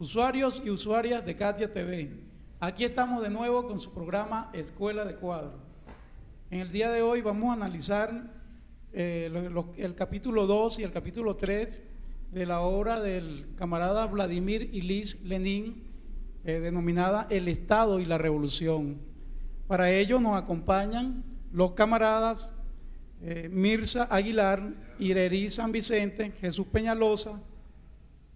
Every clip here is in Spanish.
usuarios y usuarias de Katia TV. Aquí estamos de nuevo con su programa Escuela de Cuadro. En el día de hoy vamos a analizar el capítulo 2 y el capítulo 3 de la obra del camarada Vladimir Ilich Lenin, denominada El Estado y la Revolución. Para ello nos acompañan los camaradas Mirza Aguilar, Ireri San Vicente, Jesús Peñalosa,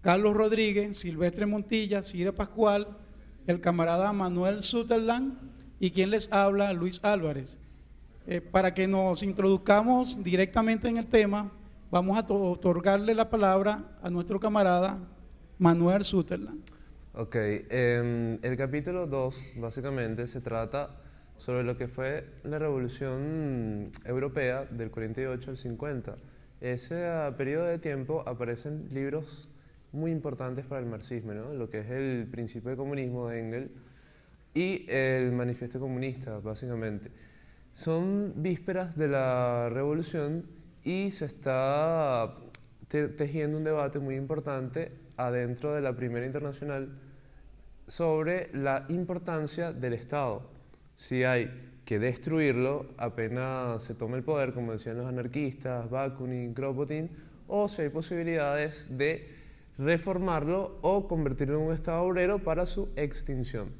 Carlos Rodríguez, Silvestre Montilla, Cira Pascual, el camarada Manuel Sutherland y quien les habla, Luis Álvarez. Para que nos introduzcamos directamente en el tema, vamos a otorgarle la palabra a nuestro camarada Manuel Sutherland. Ok, el capítulo 2 básicamente se trata sobre lo que fue la Revolución Europea del 48 al 50. Ese periodo de tiempo aparecen libros muy importantes para el marxismo, ¿no? Lo que es el Principio de Comunismo de Engels y el Manifiesto Comunista, básicamente. Son vísperas de la Revolución y se está tejiendo un debate muy importante adentro de la Primera Internacional sobre la importancia del Estado. Si hay que destruirlo apenas se tome el poder, como decían los anarquistas, Bakunin, Kropotkin, o si hay posibilidades de reformarlo o convertirlo en un Estado obrero para su extinción.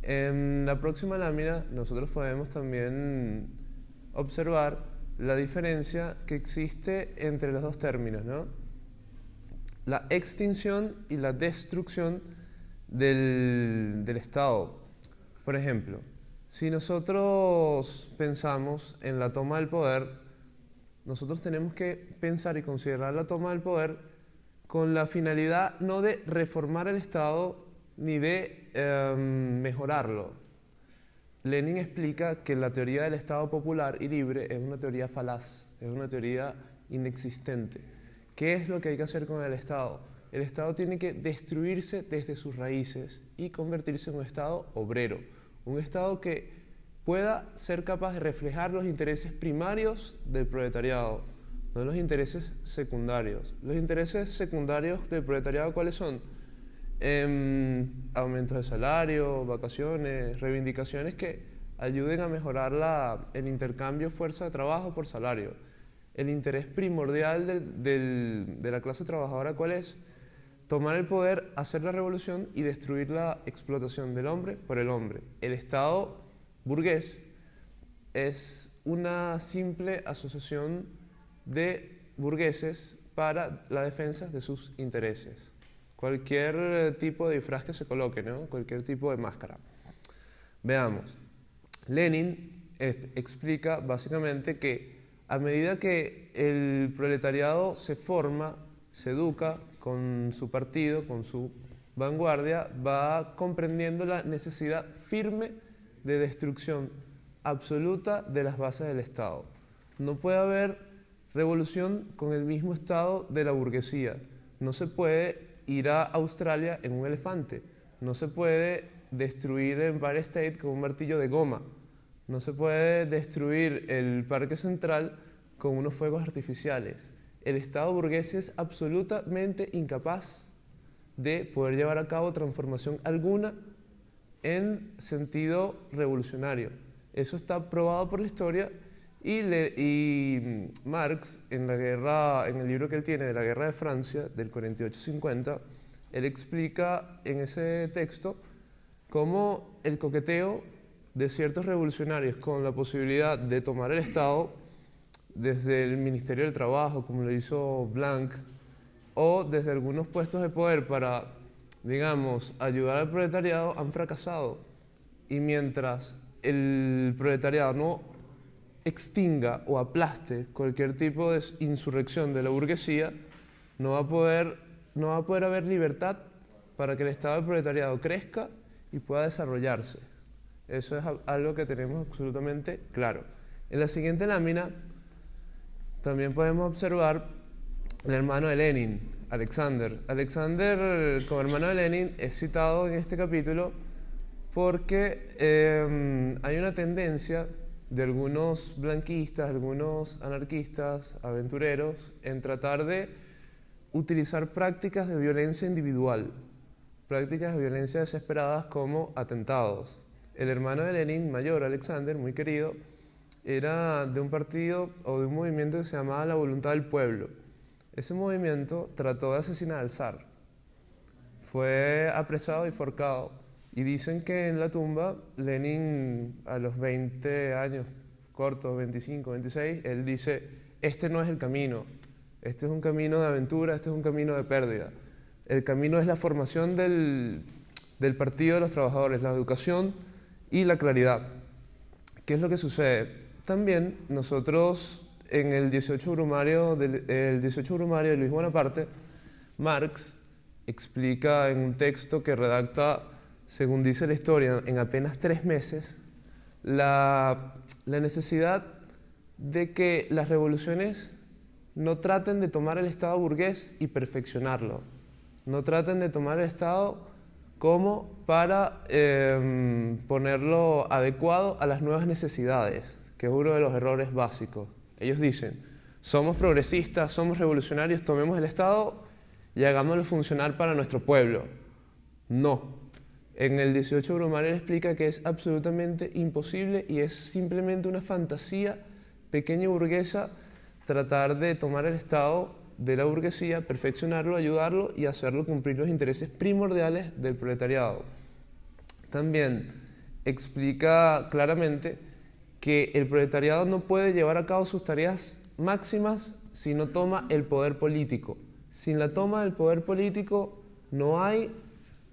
En la próxima lámina nosotros podemos también observar la diferencia que existe entre los dos términos, ¿no? La extinción y la destrucción del Estado. Por ejemplo, si nosotros pensamos en la toma del poder, nosotros tenemos que pensar y considerar la toma del poder con la finalidad no de reformar el Estado ni de mejorarlo. Lenin explica que la teoría del Estado popular y libre es una teoría falaz, es una teoría inexistente. ¿Qué es lo que hay que hacer con el Estado? El Estado tiene que destruirse desde sus raíces y convertirse en un Estado obrero, un Estado que pueda ser capaz de reflejar los intereses primarios del proletariado, no los intereses secundarios. Los intereses secundarios del proletariado, ¿cuáles son? Aumentos de salario, vacaciones, reivindicaciones que ayuden a mejorar el intercambio fuerza de trabajo por salario. El interés primordial de la clase trabajadora, ¿cuál es? Tomar el poder, hacer la revolución y destruir la explotación del hombre por el hombre. El Estado burgués es una simple asociación de burgueses para la defensa de sus intereses. Cualquier tipo de disfraz que se coloque, ¿no? Cualquier tipo de máscara. Veamos. Lenin explica básicamente que a medida que el proletariado se forma, se educa con su partido, con su vanguardia, va comprendiendo la necesidad firme de destrucción absoluta de las bases del Estado. No puede haber revolución con el mismo estado de la burguesía. No se puede ir a Australia en un elefante. No se puede destruir el Empire State con un martillo de goma. No se puede destruir el Parque Central con unos fuegos artificiales. El Estado burgués es absolutamente incapaz de poder llevar a cabo transformación alguna en sentido revolucionario. Eso está probado por la historia y Marx, en el libro que él tiene de la Guerra de Francia, del 48-50, él explica en ese texto cómo el coqueteo de ciertos revolucionarios con la posibilidad de tomar el Estado desde el Ministerio del Trabajo, como lo hizo Blanc, o desde algunos puestos de poder para, digamos, ayudar al proletariado, han fracasado. Y mientras el proletariado no extinga o aplaste cualquier tipo de insurrección de la burguesía, no va a poder haber libertad para que el Estado del proletariado crezca y pueda desarrollarse. Eso es algo que tenemos absolutamente claro. En la siguiente lámina también podemos observar el hermano de Lenin, Alexander. Alexander, como hermano de Lenin, es citado en este capítulo porque hay una tendencia de algunos blanquistas, algunos anarquistas, aventureros, en tratar de utilizar prácticas de violencia individual, prácticas de violencia desesperadas como atentados. El hermano de Lenin, mayor, Alexander, muy querido, era de un partido o de un movimiento que se llamaba La Voluntad del Pueblo. Ese movimiento trató de asesinar al zar. Fue apresado y forcado. Y dicen que en la tumba, Lenin, a los 20 años cortos, 25, 26, él dice, este no es el camino, este es un camino de aventura, este es un camino de pérdida. El camino es la formación del Partido de los Trabajadores, la educación y la claridad. ¿Qué es lo que sucede? También nosotros, en el 18 Brumario de Luis Bonaparte, Marx explica en un texto que redacta, según dice la historia, en apenas 3 meses, la necesidad de que las revoluciones no traten de tomar el Estado burgués y perfeccionarlo. No traten de tomar el Estado como para ponerlo adecuado a las nuevas necesidades, que es uno de los errores básicos. Ellos dicen, somos progresistas, somos revolucionarios, tomemos el Estado y hagámoslo funcionar para nuestro pueblo. No. En el 18 Brumario él explica que es absolutamente imposible y es simplemente una fantasía pequeña burguesa tratar de tomar el Estado de la burguesía, perfeccionarlo, ayudarlo y hacerlo cumplir los intereses primordiales del proletariado. También explica claramente que el proletariado no puede llevar a cabo sus tareas máximas si no toma el poder político. Sin la toma del poder político no hay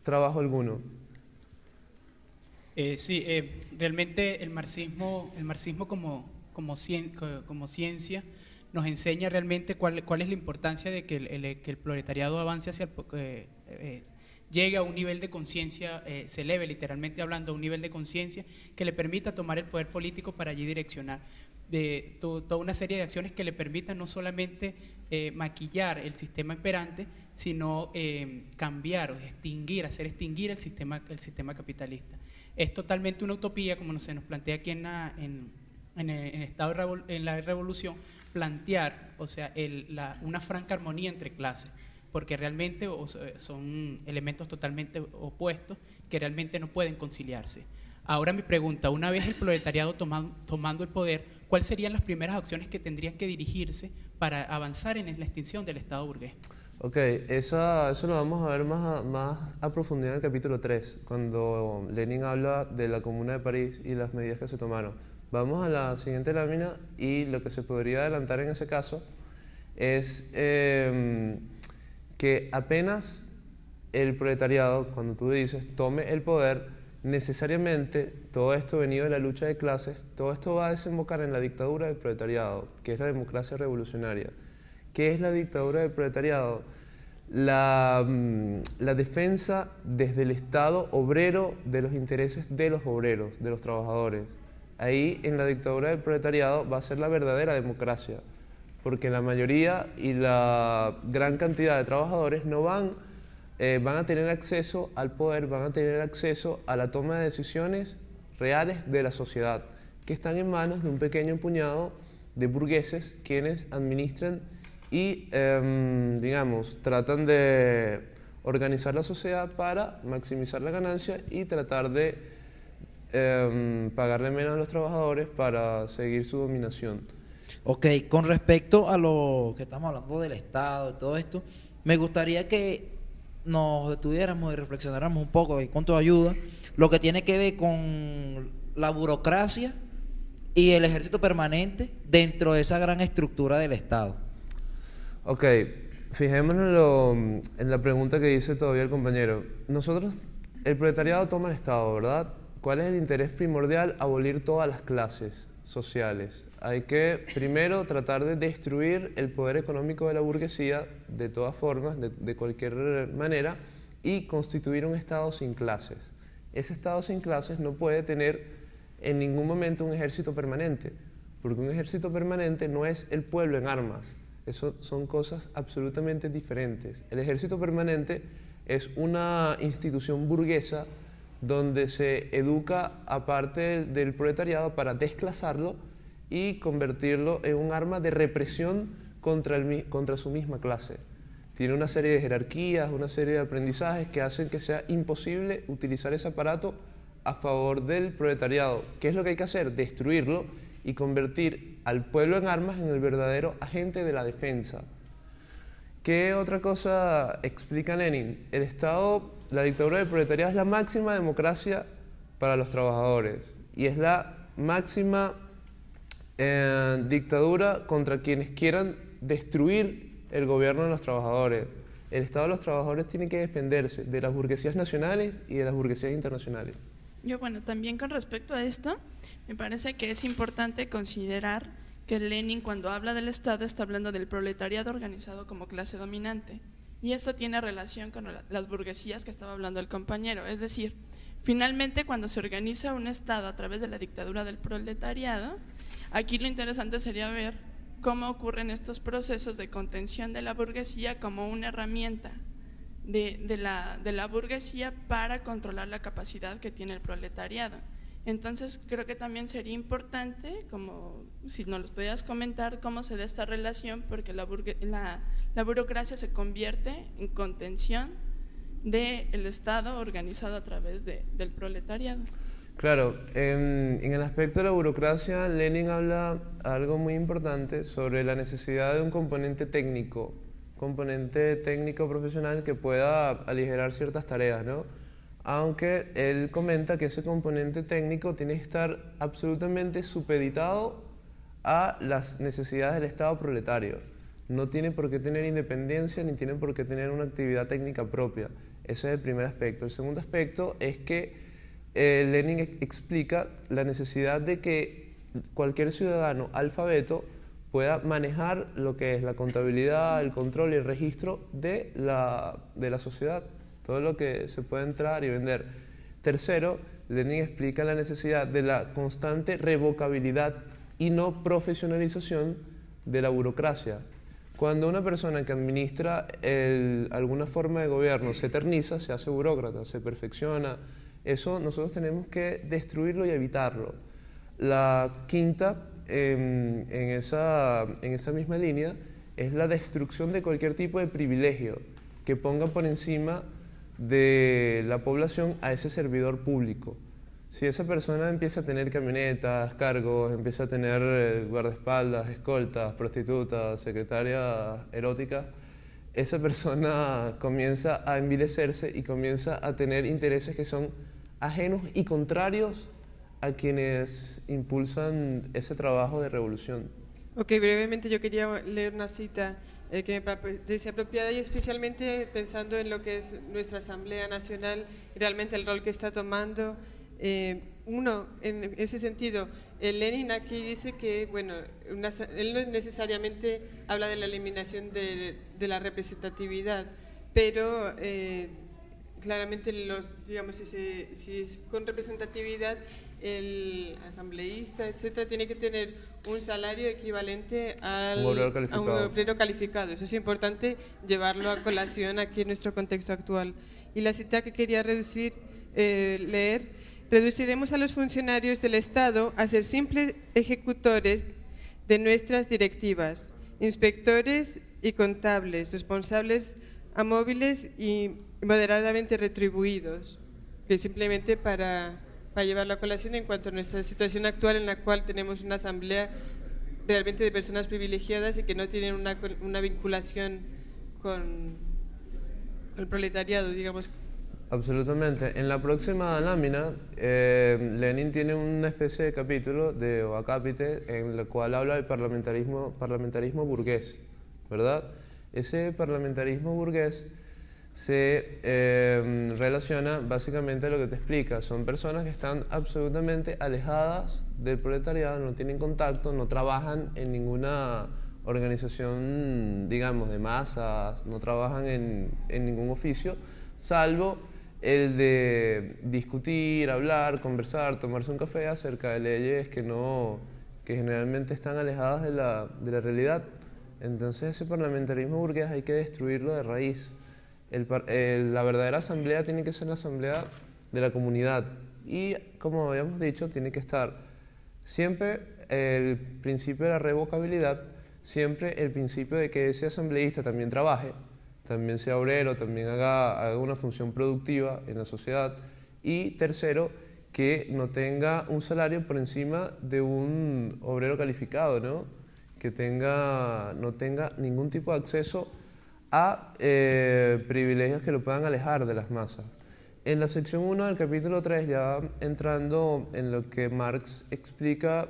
trabajo alguno. Realmente el marxismo como ciencia nos enseña realmente cuál es la importancia de que el proletariado avance hacia llegue a un nivel de conciencia, se eleve literalmente hablando a un nivel de conciencia que le permita tomar el poder político para allí direccionar toda una serie de acciones que le permitan no solamente maquillar el sistema imperante, sino cambiar o hacer extinguir el sistema capitalista. Es totalmente una utopía, como se nos plantea aquí en la revolución, plantear, o sea, una franca armonía entre clases, porque realmente son elementos totalmente opuestos que realmente no pueden conciliarse. Ahora mi pregunta, una vez el proletariado tomando el poder, ¿cuáles serían las primeras acciones que tendrían que dirigirse para avanzar en la extinción del Estado burgués? Ok, eso lo vamos a ver más a profundidad en el capítulo 3, cuando Lenin habla de la Comuna de París y las medidas que se tomaron. Vamos a la siguiente lámina y lo que se podría adelantar en ese caso es que apenas el proletariado, cuando tú dices, tome el poder, necesariamente todo esto venido de la lucha de clases, todo esto va a desembocar en la dictadura del proletariado, que es la democracia revolucionaria. ¿Qué es la dictadura del proletariado? La defensa desde el Estado obrero de los intereses de los obreros, de los trabajadores. Ahí en la dictadura del proletariado va a ser la verdadera democracia, porque la mayoría y la gran cantidad de trabajadores no van a tener acceso al poder, van a tener acceso a la toma de decisiones reales de la sociedad, que están en manos de un pequeño puñado de burgueses quienes administran y, digamos, tratan de organizar la sociedad para maximizar la ganancia y tratar de pagarle menos a los trabajadores para seguir su dominación. Ok, con respecto a lo que estamos hablando del Estado y todo esto, me gustaría que nos detuviéramos y reflexionáramos un poco, y con tu ayuda, lo que tiene que ver con la burocracia y el ejército permanente dentro de esa gran estructura del Estado. Ok, fijémonos en la pregunta que dice todavía el compañero. Nosotros, el proletariado toma el Estado, ¿verdad? ¿Cuál es el interés primordial? Abolir todas las clases sociales. Hay que primero tratar de destruir el poder económico de la burguesía de todas formas, de cualquier manera, y constituir un Estado sin clases. Ese Estado sin clases no puede tener en ningún momento un ejército permanente, porque un ejército permanente no es el pueblo en armas. Eso son cosas absolutamente diferentes. El ejército permanente es una institución burguesa donde se educa a parte del proletariado para desclasarlo y convertirlo en un arma de represión contra su misma clase. tiene una serie de jerarquías, una serie de aprendizajes que hacen que sea imposible utilizar ese aparato a favor del proletariado. ¿Qué es lo que hay que hacer? Destruirlo y convertir al pueblo en armas en el verdadero agente de la defensa. ¿Qué otra cosa explica Lenin? El Estado, la dictadura del proletariado es la máxima democracia para los trabajadores y es la máxima dictadura contra quienes quieran destruir el gobierno de los trabajadores. El Estado de los trabajadores tiene que defenderse de las burguesías nacionales y de las burguesías internacionales. Bueno, también con respecto a esto, me parece que es importante considerar que Lenin, cuando habla del Estado, está hablando del proletariado organizado como clase dominante. Y esto tiene relación con las burguesías que estaba hablando el compañero. Es decir, finalmente, cuando se organiza un Estado a través de la dictadura del proletariado, aquí lo interesante sería ver cómo ocurren estos procesos de contención de la burguesía como una herramienta de la burguesía para controlar la capacidad que tiene el proletariado. Entonces creo que también sería importante, como si nos los pudieras comentar, cómo se da esta relación, porque la burocracia se convierte en contención del Estado organizado a través del proletariado. Claro, en el aspecto de la burocracia, Lenin habla algo muy importante sobre la necesidad de un componente técnico profesional que pueda aligerar ciertas tareas, ¿no? Aunque él comenta que ese componente técnico tiene que estar absolutamente supeditado a las necesidades del Estado proletario. No tiene por qué tener independencia ni tiene por qué tener una actividad técnica propia. Ese es el primer aspecto. El segundo aspecto es que Lenin explica la necesidad de que cualquier ciudadano alfabeto pueda manejar lo que es la contabilidad, el control y el registro de la sociedad, todo lo que se puede entrar y vender. Tercero, Lenin explica la necesidad de la constante revocabilidad y no profesionalización de la burocracia. Cuando una persona que administra alguna forma de gobierno se eterniza, se hace burócrata, se perfecciona, eso nosotros tenemos que destruirlo y evitarlo. La quinta, en esa misma línea, es la destrucción de cualquier tipo de privilegio que ponga por encima de la población a ese servidor público. Si esa persona empieza a tener camionetas, cargos, empieza a tener guardaespaldas, escoltas, prostitutas, secretarias eróticas, esa persona comienza a envilecerse y comienza a tener intereses que son ajenos y contrarios a quienes impulsan ese trabajo de revolución. Ok, brevemente yo quería leer una cita que me parece apropiada y especialmente pensando en lo que es nuestra Asamblea Nacional y realmente el rol que está tomando. Uno, en ese sentido, Lenin aquí dice que, bueno, él no necesariamente habla de la eliminación de la representatividad, pero claramente, digamos, si es con representatividad, el asambleísta, etcétera, tiene que tener un salario equivalente a un obrero calificado. Eso es importante llevarlo a colación aquí en nuestro contexto actual. Y la cita que quería leer: reduciremos a los funcionarios del Estado a ser simples ejecutores de nuestras directivas, inspectores y contables, responsables amóviles y moderadamente retribuidos, que simplemente para llevarlo a colación en cuanto a nuestra situación actual, en la cual tenemos una asamblea realmente de personas privilegiadas y que no tienen una vinculación con el proletariado, digamos. Absolutamente. En la próxima lámina, Lenin tiene una especie de capítulo o acápite en el cual habla del parlamentarismo burgués, ¿verdad? Ese parlamentarismo burgués se relaciona básicamente a lo que te explica. Son personas que están absolutamente alejadas del proletariado, no tienen contacto, no trabajan en ninguna organización, digamos, de masas, no trabajan en ningún oficio, salvo el de discutir, hablar, conversar, tomarse un café acerca de leyes que generalmente están alejadas de la realidad. Entonces ese parlamentarismo burgués hay que destruirlo de raíz. La verdadera asamblea tiene que ser la asamblea de la comunidad y, como habíamos dicho, tiene que estar siempre el principio de la revocabilidad, siempre el principio de que ese asambleísta también trabaje también sea obrero, también haga una función productiva en la sociedad. Y tercero, que no tenga un salario por encima de un obrero calificado, ¿no? Que no tenga ningún tipo de acceso a privilegios que lo puedan alejar de las masas. En la sección 1 del capítulo 3, ya entrando en lo que Marx explica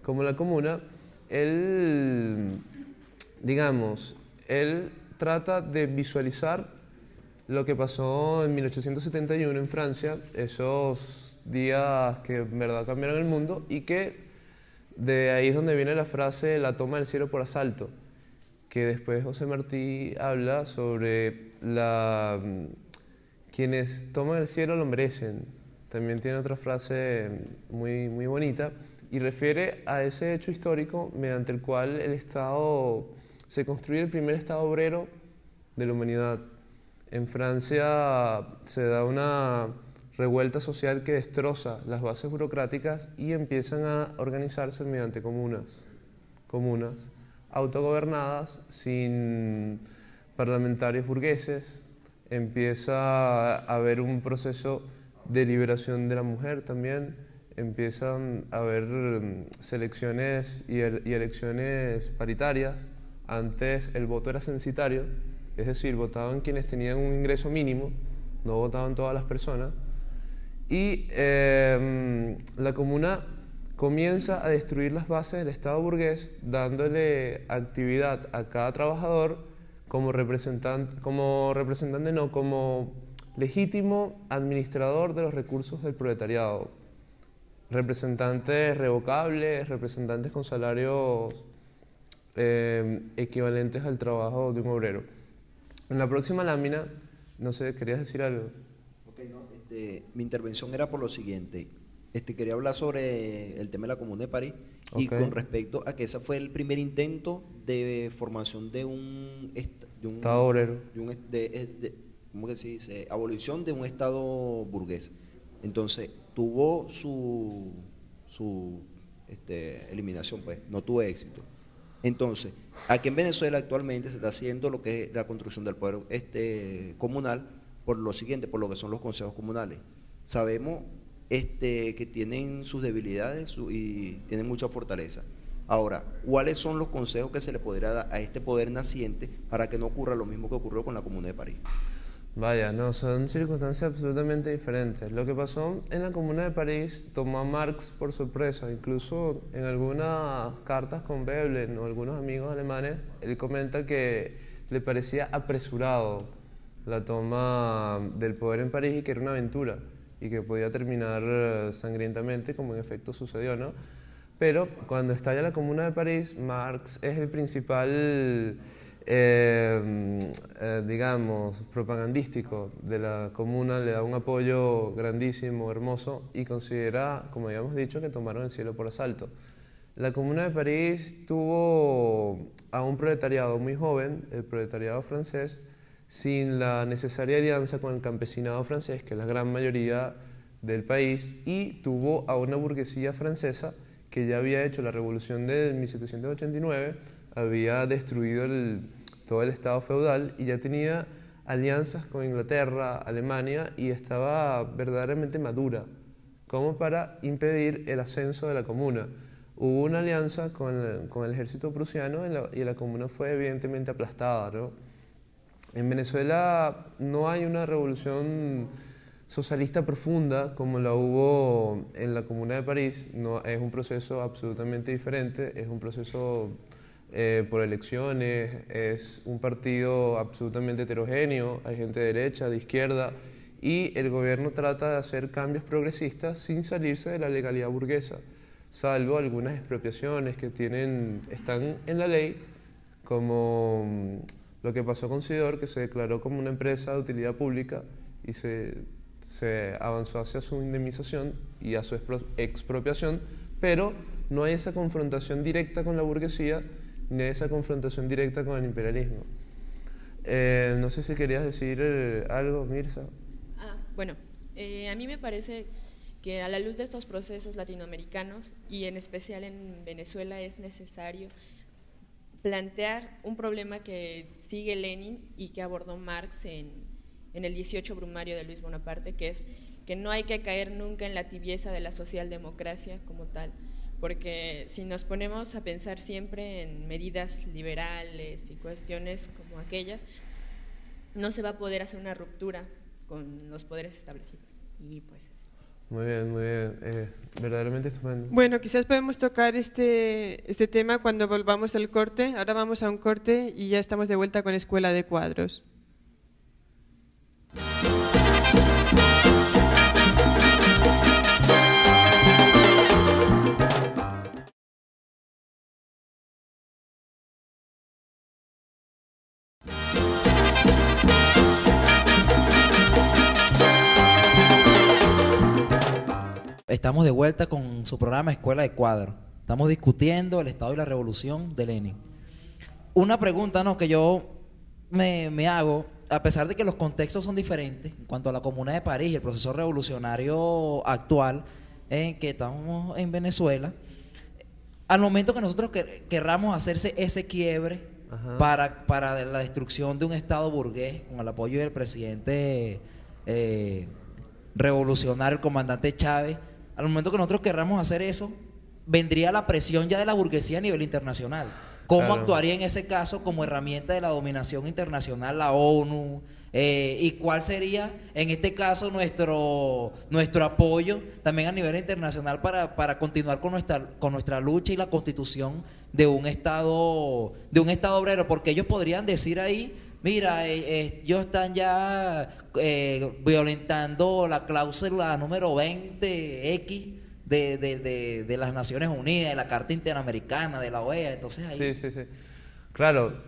como la comuna, él trata de visualizar lo que pasó en 1871 en Francia, esos días que en verdad cambiaron el mundo, y que de ahí es donde viene la frase "la toma del cielo por asalto", que después José Martí habla sobre quienes toman el cielo lo merecen. También tiene otra frase muy, muy bonita y refiere a ese hecho histórico mediante el cual se construye el primer Estado obrero de la humanidad. En Francia se da una revuelta social que destroza las bases burocráticas y empiezan a organizarse mediante comunas autogobernadas, sin parlamentarios burgueses. Empieza a haber un proceso de liberación de la mujer también, empiezan a haber selecciones y elecciones paritarias. Antes el voto era censitario, es decir, votaban quienes tenían un ingreso mínimo, no votaban todas las personas. Y la comuna comienza a destruir las bases del Estado burgués, dándole actividad a cada trabajador como legítimo administrador de los recursos del proletariado. Representantes revocables, representantes con salarios equivalentes al trabajo de un obrero. En la próxima lámina, no sé, ¿querías decir algo? Ok, no, mi intervención era por lo siguiente. Quería hablar sobre el tema de la Comuna de París y con respecto a que ese fue el primer intento de formación de un Estado obrero. ¿Cómo que se dice? Abolición de un Estado burgués. Entonces, tuvo su eliminación, pues, no tuvo éxito. Entonces, aquí en Venezuela actualmente se está haciendo lo que es la construcción del poder comunal por lo siguiente, por lo que son los consejos comunales. Sabemos que tienen sus debilidades y tienen mucha fortaleza. Ahora, ¿cuáles son los consejos que se le podría dar a este poder naciente para que no ocurra lo mismo que ocurrió con la Comuna de París? Vaya, no, son circunstancias absolutamente diferentes. Lo que pasó en la Comuna de París tomó a Marx por sorpresa. Incluso en algunas cartas con Veblen o algunos amigos alemanes, él comenta que le parecía apresurado la toma del poder en París y que era una aventura y que podía terminar sangrientamente, como en efecto sucedió, ¿no? Pero cuando estalla la Comuna de París, Marx es el principal digamos, propagandístico de la comuna, le da un apoyo grandísimo, hermoso, y considera, como habíamos dicho, que tomaron el cielo por asalto. La Comuna de París tuvo a un proletariado muy joven, el proletariado francés, sin la necesaria alianza con el campesinado francés, que es la gran mayoría del país, y tuvo a una burguesía francesa que ya había hecho la revolución del 1789, había destruido todo el Estado feudal y ya tenía alianzas con Inglaterra, Alemania, y estaba verdaderamente madura como para impedir el ascenso de la comuna. Hubo una alianza con el ejército prusiano y la comuna fue evidentemente aplastada, ¿no? En Venezuela no hay una revolución socialista profunda como la hubo en la Comuna de París. No, es un proceso absolutamente diferente, es un proceso por elecciones, es un partido absolutamente heterogéneo, hay gente de derecha, de izquierda, y el gobierno trata de hacer cambios progresistas sin salirse de la legalidad burguesa, salvo algunas expropiaciones que están en la ley, como lo que pasó con Sidor, que se declaró como una empresa de utilidad pública y se avanzó hacia su indemnización y a su expropiación, pero no hay esa confrontación directa con la burguesía ni esa confrontación directa con el imperialismo. No sé si querías decir algo, Mirza. Bueno, a mí me parece que a la luz de estos procesos latinoamericanos y en especial en Venezuela es necesario plantear un problema que sigue Lenin y que abordó Marx en el 18 Brumario de Luis Bonaparte, que es que no hay que caer nunca en la tibieza de la socialdemocracia como tal, porque si nos ponemos a pensar siempre en medidas liberales y cuestiones como aquellas, no se va a poder hacer una ruptura con los poderes establecidos. Y pues muy bien, verdaderamente estupendo. Bueno, quizás podemos tocar este tema cuando volvamos del corte. Ahora vamos a un corte y ya estamos de vuelta con Escuela de Cuadros. Estamos de vuelta con su programa Escuela de Cuadros. Estamos discutiendo el Estado y la Revolución de Lenin. Una pregunta, ¿no?, que yo me hago, a pesar de que los contextos son diferentes, en cuanto a la Comuna de París y el proceso revolucionario actual en que estamos en Venezuela, al momento que nosotros querramos hacerse ese quiebre para la destrucción de un Estado burgués, con el apoyo del presidente revolucionario, el comandante Chávez, al momento que nosotros querramos hacer eso, vendría la presión ya de la burguesía a nivel internacional. ¿Cómo actuaría en ese caso como herramienta de la dominación internacional la ONU? ¿Y cuál sería en este caso nuestro apoyo también a nivel internacional para continuar con nuestra lucha y la constitución de un Estado obrero? Porque ellos podrían decir ahí, mira, ellos están ya violentando la cláusula número 20X de las Naciones Unidas, de la Carta Interamericana, de la OEA, entonces ahí... Sí. Claro,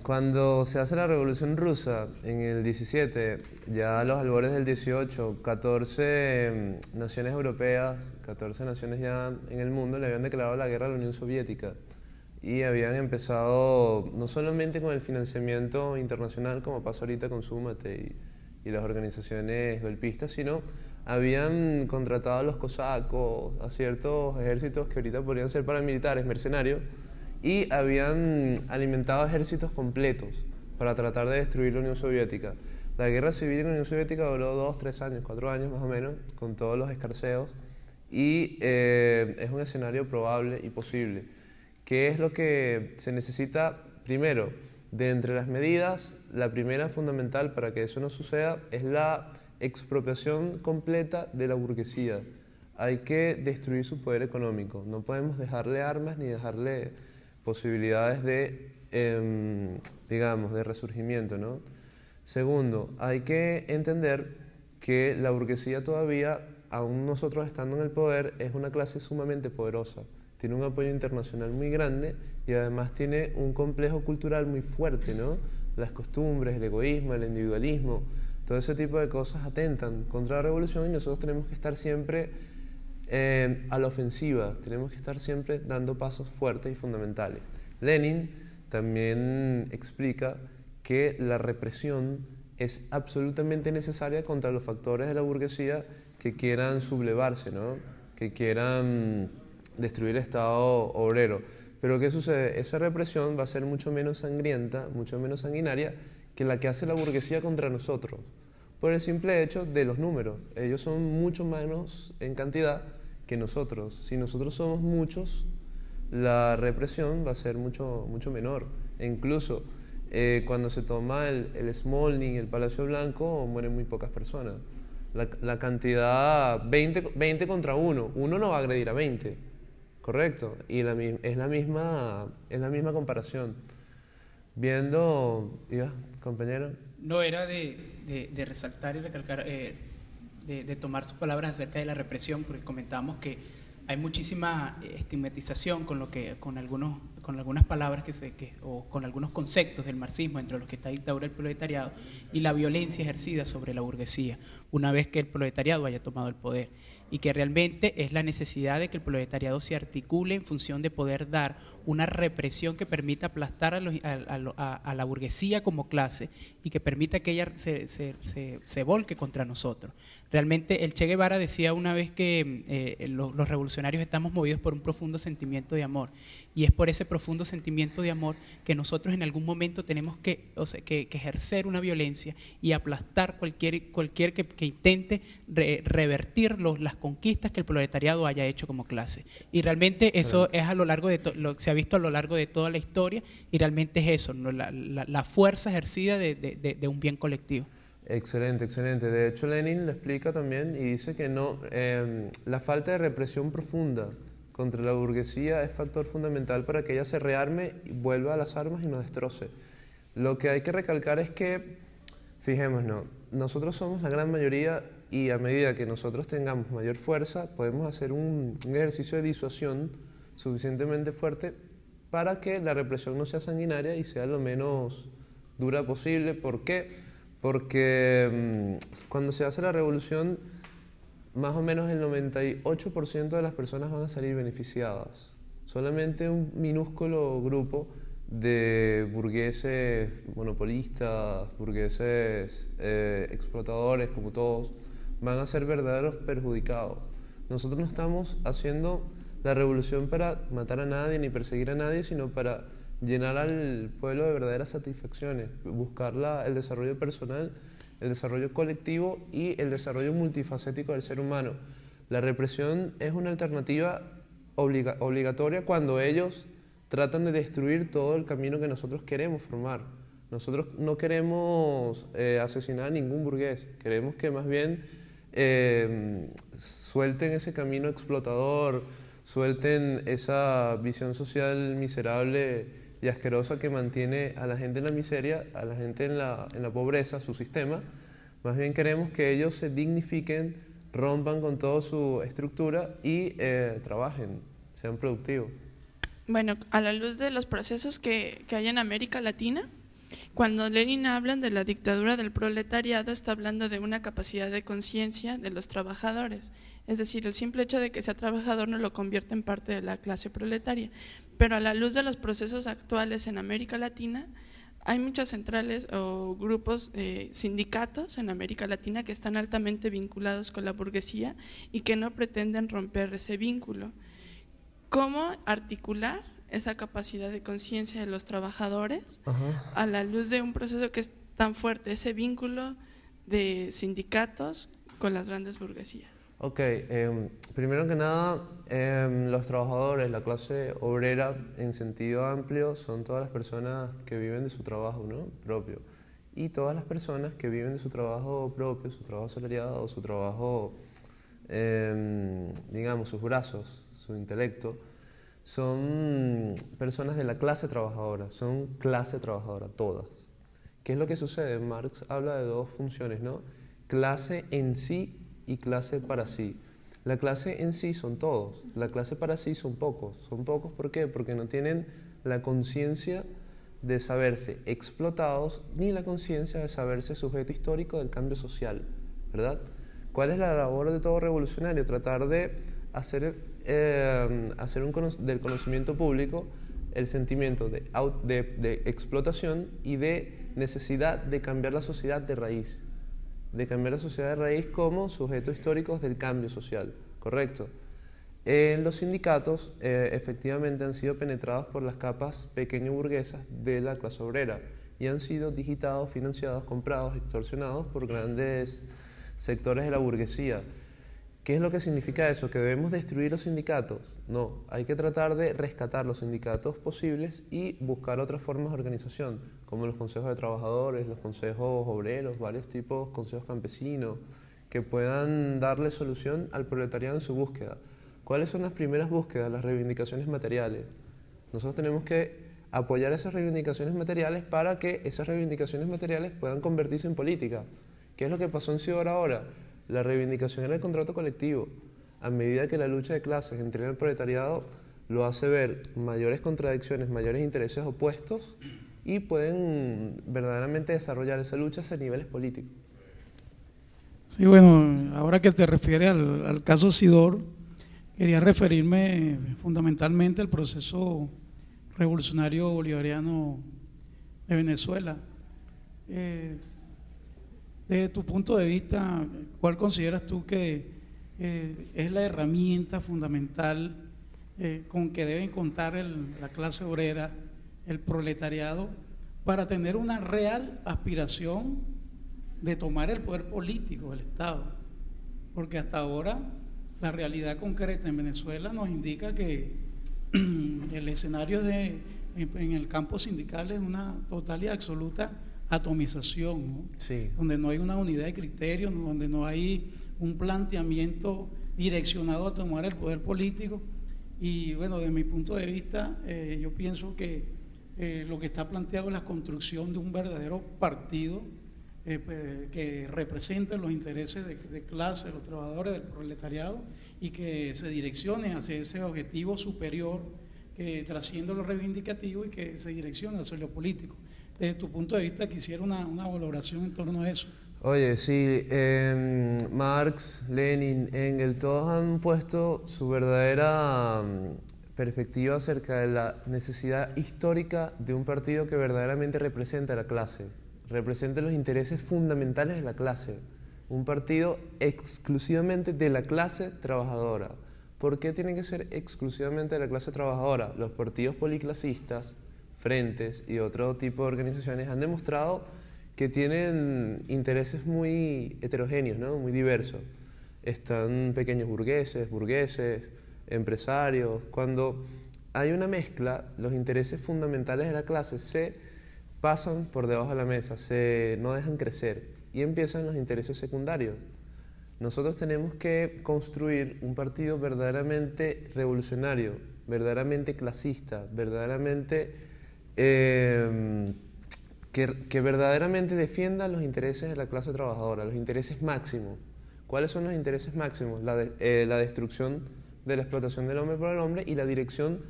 cuando se hace la Revolución Rusa en el 17, ya a los albores del 18, 14 naciones europeas, 14 naciones ya en el mundo le habían declarado la guerra a la Unión Soviética. Y habían empezado no solamente con el financiamiento internacional, como pasa ahorita con Súmate y las organizaciones golpistas, sino habían contratado a los cosacos, a ciertos ejércitos que ahorita podrían ser paramilitares, mercenarios, y habían alimentado ejércitos completos para tratar de destruir la Unión Soviética. La guerra civil en la Unión Soviética duró 2, 3 años, 4 años más o menos, con todos los escarceos, y es un escenario probable y posible. ¿Qué es lo que se necesita? Primero, de entre las medidas, la primera fundamental para que eso no suceda es la expropiación completa de la burguesía. Hay que destruir su poder económico. No podemos dejarle armas ni dejarle posibilidades de, digamos, de resurgimiento, ¿no? Segundo, hay que entender que la burguesía todavía, aún nosotros estando en el poder, es una clase sumamente poderosa. Tiene un apoyo internacional muy grande y además tiene un complejo cultural muy fuerte, ¿no? Las costumbres, el egoísmo, el individualismo, todo ese tipo de cosas atentan contra la revolución y nosotros tenemos que estar siempre a la ofensiva, tenemos que estar siempre dando pasos fuertes y fundamentales. Lenin también explica que la represión es absolutamente necesaria contra los factores de la burguesía que quieran sublevarse, ¿no? Que quieran destruir el Estado obrero. Pero ¿qué sucede? Esa represión va a ser mucho menos sangrienta, mucho menos sanguinaria que la que hace la burguesía contra nosotros, por el simple hecho de los números. Ellos son mucho menos en cantidad que nosotros. Si nosotros somos muchos, la represión va a ser mucho menor. E incluso cuando se toma el Smolny, el Palacio Blanco, mueren muy pocas personas. La cantidad, 20 contra 1, uno no va a agredir a 20, correcto, y es la misma comparación. Viendo, compañero. No, era de resaltar y recalcar, de tomar sus palabras acerca de la represión, porque comentábamos que hay muchísima estigmatización con algunas palabras o con algunos conceptos del marxismo, entre los que está dictadura del proletariado y la violencia ejercida sobre la burguesía una vez que el proletariado haya tomado el poder, y que realmente es la necesidad de que el proletariado se articule en función de poder dar una represión que permita aplastar a la burguesía como clase y que permita que ella se volque contra nosotros. Realmente el Che Guevara decía una vez que los revolucionarios estamos movidos por un profundo sentimiento de amor, y es por ese profundo sentimiento de amor que nosotros en algún momento tenemos que ejercer una violencia y aplastar cualquier que intente revertir las conquistas que el proletariado haya hecho como clase. Y realmente eso es a lo largo de se ha visto a lo largo de toda la historia, y realmente es eso, ¿no? la fuerza ejercida de un bien colectivo. Excelente, excelente. De hecho, Lenin lo explica también y dice que la falta de represión profunda contra la burguesía es factor fundamental para que ella se rearme, vuelva a las armas y nos destroce. Lo que hay que recalcar es que, fijémonos, nosotros somos la gran mayoría, y a medida que nosotros tengamos mayor fuerza, podemos hacer un ejercicio de disuasión suficientemente fuerte para que la represión no sea sanguinaria y sea lo menos dura posible. ¿Por qué? Porque cuando se hace la revolución, más o menos el 98% de las personas van a salir beneficiadas. Solamente un minúsculo grupo de burgueses monopolistas, burgueses explotadores, como todos, van a ser verdaderos perjudicados. Nosotros no estamos haciendo la revolución para matar a nadie ni perseguir a nadie, sino para llenar al pueblo de verdaderas satisfacciones, buscar el desarrollo personal, el desarrollo colectivo y el desarrollo multifacético del ser humano. La represión es una alternativa obligatoria cuando ellos tratan de destruir todo el camino que nosotros queremos formar. Nosotros no queremos asesinar a ningún burgués, queremos que más bien suelten ese camino explotador, suelten esa visión social miserable y asquerosa que mantiene a la gente en la miseria, a la gente en la pobreza, su sistema. Más bien queremos que ellos se dignifiquen, rompan con toda su estructura y trabajen, sean productivos. Bueno, a la luz de los procesos que hay en América Latina, cuando Lenin habla de la dictadura del proletariado, está hablando de una capacidad de conciencia de los trabajadores. Es decir, el simple hecho de que sea trabajador no lo convierte en parte de la clase proletaria. Pero a la luz de los procesos actuales en América Latina, hay muchas centrales o grupos, sindicatos en América Latina que están altamente vinculados con la burguesía y que no pretenden romper ese vínculo. ¿Cómo articular esa capacidad de conciencia de los trabajadores a la luz de un proceso que es tan fuerte, ese vínculo de sindicatos con las grandes burguesías? Ok, primero que nada, los trabajadores, la clase obrera en sentido amplio son todas las personas que viven de su trabajo, ¿no?, propio, y todas las personas que viven de su trabajo propio, su trabajo asalariado, su trabajo, digamos, sus brazos, su intelecto, son personas de la clase trabajadora, son clase trabajadora, todas. ¿Qué es lo que sucede? Marx habla de dos funciones, ¿no? Clase en sí y clase para sí. La clase en sí son todos, la clase para sí son pocos. ¿Son pocos por qué? Porque no tienen la conciencia de saberse explotados ni la conciencia de saberse sujeto histórico del cambio social, ¿verdad? ¿Cuál es la labor de todo revolucionario? Tratar de hacer del conocimiento público el sentimiento de explotación y de necesidad de cambiar la sociedad de raíz. De cambiar la sociedad de raíz como sujetos históricos del cambio social, ¿correcto? Los sindicatos efectivamente han sido penetrados por las capas pequeño burguesas de la clase obrera y han sido digitados, financiados, comprados, extorsionados por grandes sectores de la burguesía. ¿Qué es lo que significa eso? ¿Que debemos destruir los sindicatos? No, hay que tratar de rescatar los sindicatos posibles y buscar otras formas de organización, como los consejos de trabajadores, los consejos obreros, varios tipos, consejos campesinos, que puedan darle solución al proletariado en su búsqueda. ¿Cuáles son las primeras búsquedas? Las reivindicaciones materiales. Nosotros tenemos que apoyar esas reivindicaciones materiales para que esas reivindicaciones materiales puedan convertirse en política. ¿Qué es lo que pasó en Ciudad ahora? La reivindicación era el contrato colectivo. A medida que la lucha de clases entre el proletariado lo hace ver mayores contradicciones, mayores intereses opuestos y pueden verdaderamente desarrollar esa lucha a niveles políticos. Sí, bueno, ahora que te refieres al caso Sidor, quería referirme fundamentalmente al proceso revolucionario bolivariano de Venezuela. Desde tu punto de vista, ¿cuál consideras tú que es la herramienta fundamental con que deben contar la clase obrera, el proletariado, para tener una real aspiración de tomar el poder político del Estado? Porque hasta ahora la realidad concreta en Venezuela nos indica que el escenario en el campo sindical es una total y absoluta atomización, ¿no? Sí. Donde no hay una unidad de criterios, donde no hay un planteamiento direccionado a tomar el poder político. Y bueno, desde mi punto de vista, yo pienso que lo que está planteado es la construcción de un verdadero partido que represente los intereses de clase, de los trabajadores, del proletariado, y que se direccione hacia ese objetivo superior que trasciende lo reivindicativo y que se direccione hacia lo político. Desde tu punto de vista, quisiera una valoración en torno a eso. Oye, sí, Marx, Lenin, Engels, todos han puesto su verdadera perspectiva acerca de la necesidad histórica de un partido que verdaderamente represente a la clase, represente los intereses fundamentales de la clase, un partido exclusivamente de la clase trabajadora. ¿Por qué tiene que ser exclusivamente de la clase trabajadora? Los partidos policlasistas, frentes y otro tipo de organizaciones han demostrado que tienen intereses muy heterogéneos, ¿no? Muy diversos. Están pequeños burgueses, empresarios. Cuando hay una mezcla, los intereses fundamentales de la clase se pasan por debajo de la mesa, no dejan crecer y empiezan los intereses secundarios. Nosotros tenemos que construir un partido verdaderamente revolucionario, verdaderamente clasista, verdaderamente que verdaderamente defienda los intereses de la clase trabajadora, los intereses máximos. ¿Cuáles son los intereses máximos? La destrucción de la explotación del hombre por el hombre y la dirección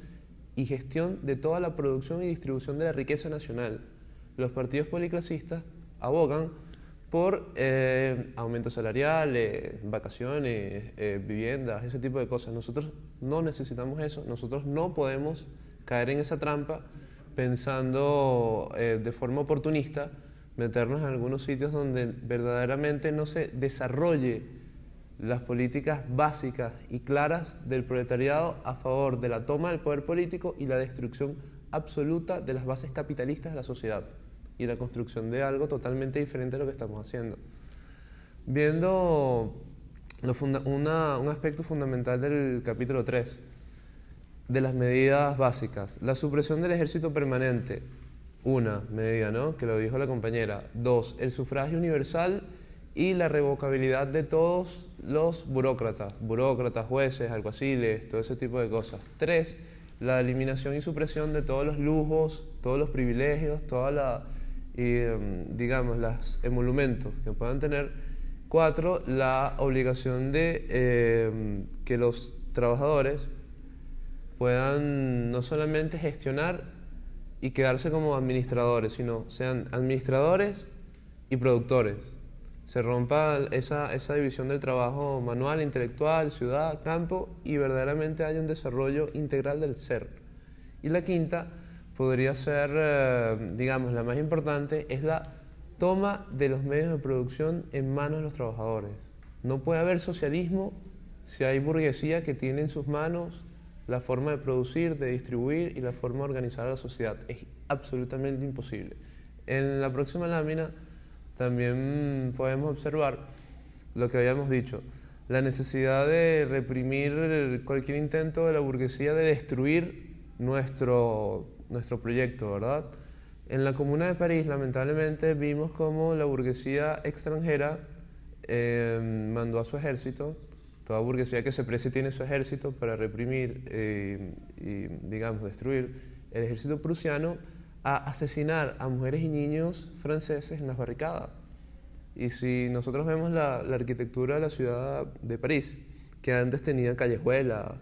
y gestión de toda la producción y distribución de la riqueza nacional. Los partidos policlasistas abogan por aumentos salariales, vacaciones, viviendas, ese tipo de cosas. Nosotros no necesitamos eso, nosotros no podemos caer en esa trampa pensando de forma oportunista, meternos en algunos sitios donde verdaderamente no se desarrolle las políticas básicas y claras del proletariado a favor de la toma del poder político y la destrucción absoluta de las bases capitalistas de la sociedad y la construcción de algo totalmente diferente a lo que estamos haciendo. Viendo un aspecto fundamental del capítulo 3, de las medidas básicas, la supresión del ejército permanente, una medida, ¿no?, que lo dijo la compañera. 2, el sufragio universal y la revocabilidad de todos los burócratas, jueces, alguaciles, todo ese tipo de cosas. 3, la eliminación y supresión de todos los lujos, todos los privilegios, digamos, los emolumentos que puedan tener. 4, la obligación de que los trabajadores puedan no solamente gestionar y quedarse como administradores, sino sean administradores y productores. Se rompa esa división del trabajo manual, intelectual, ciudad, campo, y verdaderamente haya un desarrollo integral del ser. Y la quinta podría ser, digamos, la más importante, es la toma de los medios de producción en manos de los trabajadores. No puede haber socialismo si hay burguesía que tiene en sus manos la forma de producir, de distribuir y la forma de organizar a la sociedad. Es absolutamente imposible. En la próxima lámina también podemos observar lo que habíamos dicho, la necesidad de reprimir cualquier intento de la burguesía de destruir nuestro proyecto, ¿verdad? En la Comuna de París, lamentablemente, vimos cómo la burguesía extranjera mandó a su ejército. Toda burguesía que se precie tiene su ejército para reprimir y, digamos, destruir. El ejército prusiano a asesinar a mujeres y niños franceses en las barricadas. Y si nosotros vemos la arquitectura de la ciudad de París, que antes tenía callejuelas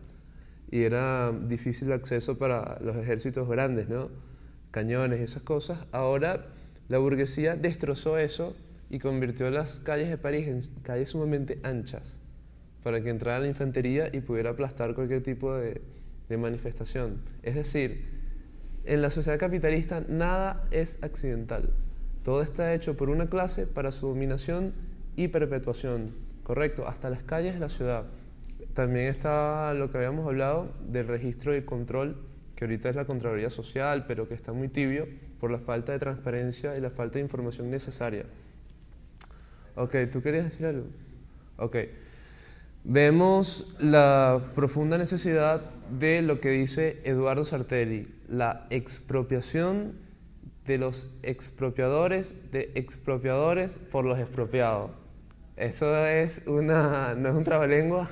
y era difícil de acceso para los ejércitos grandes, ¿no?, cañones y esas cosas, ahora la burguesía destrozó eso y convirtió las calles de París en calles sumamente anchas, para que entrara la infantería y pudiera aplastar cualquier tipo de manifestación. Es decir, en la sociedad capitalista nada es accidental. Todo está hecho por una clase para su dominación y perpetuación, ¿correcto? Hasta las calles de la ciudad. También está lo que habíamos hablado del registro y control, que ahorita es la Contraloría Social, pero que está muy tibio por la falta de transparencia y la falta de información necesaria. Ok, ¿tú querías decir algo? Ok. Vemos la profunda necesidad de lo que dice Eduardo Sartelli, la expropiación de los expropiadores por los expropiados. Eso es no es un trabalengua,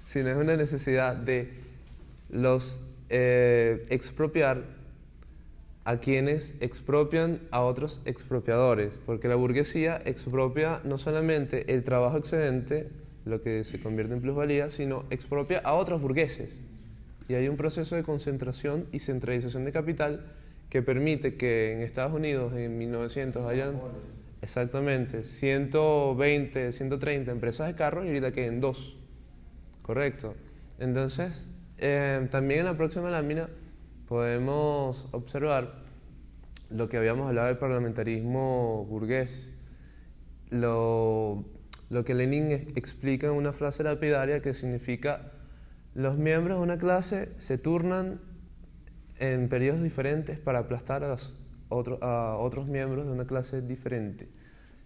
sino es una necesidad de los expropiar a quienes expropian a otros expropiadores, porque la burguesía expropia no solamente el trabajo excedente, lo que se convierte en plusvalía, sino expropia a otros burgueses. Y hay un proceso de concentración y centralización de capital que permite que en Estados Unidos en 1900 hayan exactamente 120, 130 empresas de carros y ahorita queden 2. Correcto. Entonces, también en la próxima lámina podemos observar lo que habíamos hablado del parlamentarismo burgués, lo que Lenin explica en una frase lapidaria que significa: los miembros de una clase se turnan en periodos diferentes para aplastar a otros miembros de una clase diferente.